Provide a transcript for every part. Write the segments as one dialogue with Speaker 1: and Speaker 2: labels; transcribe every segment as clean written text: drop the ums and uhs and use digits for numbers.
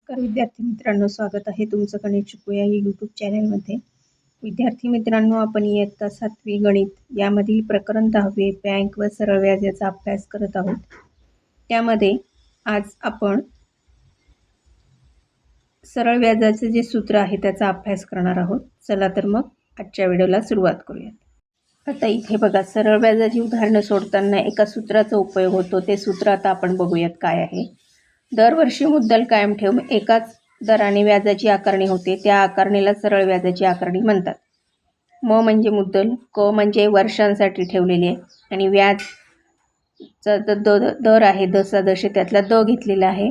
Speaker 1: नमस्कार विद्यार्थी मित्रांनो, स्वागत आहे तुमचं गणित शिकूया या यूट्यूब चॅनलमध्ये। विद्यार्थी मित्रांनो, आपण इयत्ता 7वी गणित यामधील प्रकरण 10वे बँक व सरळ व्याज याचा अभ्यास करत आहोत। त्यामध्ये आज आपण सरळ व्याजाचे जे सूत्र आहे त्याचा अभ्यास करणार आहोत। चला तर मग आजच्या व्हिडिओला सुरुवात करूयात। आता इथे बघा, सरळ व्याजाची उदाहरणं सोडताना एका सूत्राचा उपयोग होतो। ते सूत्र आता आपण बघूयात काय आहे। दरवर्षी मुद्दल कायम ठेवून एकाच दराने व्याजाची आकारणी होते, त्या आकारणीला सरळ व्याजाची आकारणी म्हणतात। म म्हणजे मुद्दल, क म्हणजे वर्षांसाठी ठेवलेली आहे, आणि व्याजचा दर आहे दशादशे, त्यातला द घेतलेला आहे।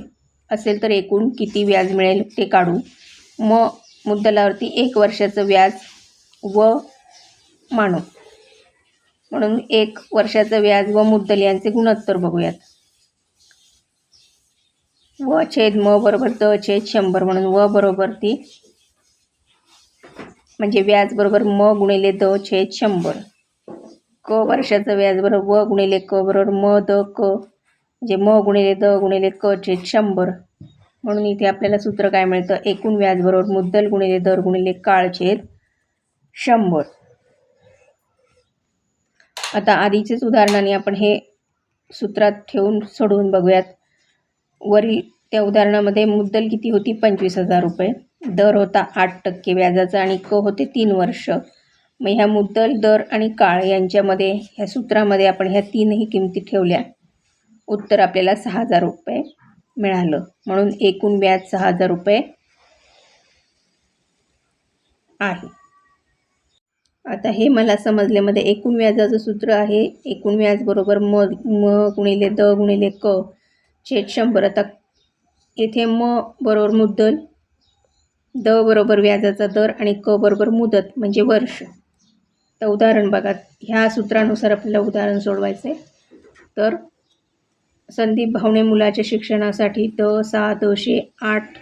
Speaker 1: असेल तर एकूण किती व्याज मिळेल ते काढू। मुद्दलावरती 1 वर्षाचं व्याज व मानू, म्हणून 1 वर्षाचं व्याज व मुद्दल यांचे गुणोत्तर बघूयात। व छेद म बरोबर द छेद 100, म्हणून व बरोबर ती म्हणजे व्याज बरोबर म गुणिले द छेद 100। क वर्षाचं व्याज बरोबर व गुणिले क बरोबर म द क, म्हणजे म गुणिले द गुणिले क छेद 100। म्हणून इथे आपल्याला सूत्र काय मिळतं, एकूण व्याज बरोबर मुद्दल गुणिले दर गुणिले काळ छेद 100। आता आधीचेच उदाहरणाने आपण हे सूत्रात ठेवून सोडवून बघूयात। वरील त्या उदाहरणामध्ये मुद्दल किती होती, 25,000 रुपये, दर होता 8% व्याजाचा, आणि क होते 3 वर्ष। मग ह्या मुद्दल, दर आणि काळ यांच्यामध्ये ह्या सूत्रामध्ये आपण ह्या तीनही किमती ठेवल्या, उत्तर आपल्याला 6,000 रुपये मिळालं। म्हणून एकूण व्याज 6,000 रुपये आहे। आता हे मला समजल्यामध्ये एकूण व्याजाचं सूत्र आहे, एकूण व्याज बरोबर म गुणिले द गुणिले क छेद 100। आता येथे म बरोबर मुद्दल, द बरोबर व्याजाचा दर, आणि क बरोबर मुदत म्हणजे वर्ष। तर उदाहरण बघा, ह्या सूत्रानुसार आपल्याला उदाहरण सोडवायचे। तर संदीप भावने मुलाच्या शिक्षणासाठी 8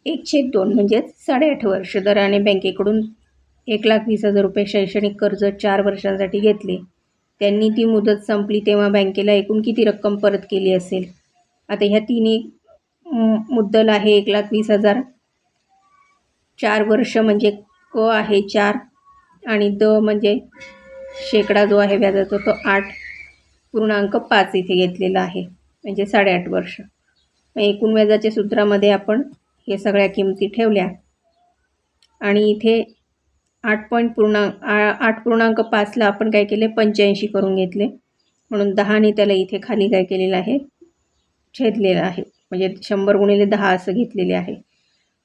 Speaker 1: 1/2 म्हणजेच 8.5 वर्ष दराने बँकेकडून 1,20,000 रुपये शैक्षणिक कर्ज 4 वर्षांसाठी घेतले। त्यांनी ती मुदत संपली तेव्हा बँकेला एकूण किती रक्कम परत केली असेल। आता ह्या तिन्ही मुद्दल आहे 1,20,000, 4 वर्ष म्हणजे क आहे 4, आणि द म्हणजे शेकडा जो आहे व्याजाचा तो 8.5 इथे घेतलेला आहे, म्हणजे 8.5 वर्ष। मग एकूण व्याजाच्या सूत्रामध्ये आपण हे सगळ्या किमती ठेवल्या, आणि इथे 8.5ला आपण काय केले, 85 करून घेतले, म्हणून 10ने त्याला इथे खाली काय केलेलं आहे, छेदलेलं आहे, म्हणजे 100 गुणिले 10 असं घेतलेले आहे।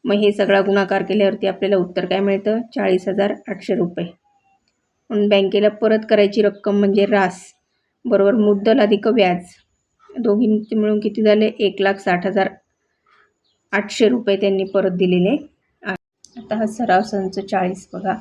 Speaker 1: मग हे सगळा गुणाकार केल्यावरती आपल्याला उत्तर काय मिळतं, 40,800 रुपये। म्हणून बँकेला परत करायची रक्कम म्हणजे रास बरोबर मुद्दल अधिक व्याज, दोघींचे मिळून किती झाले, 1,60,800 रुपये त्यांनी परत दिलेले आहे। आता हा सराव संच 40 बघा,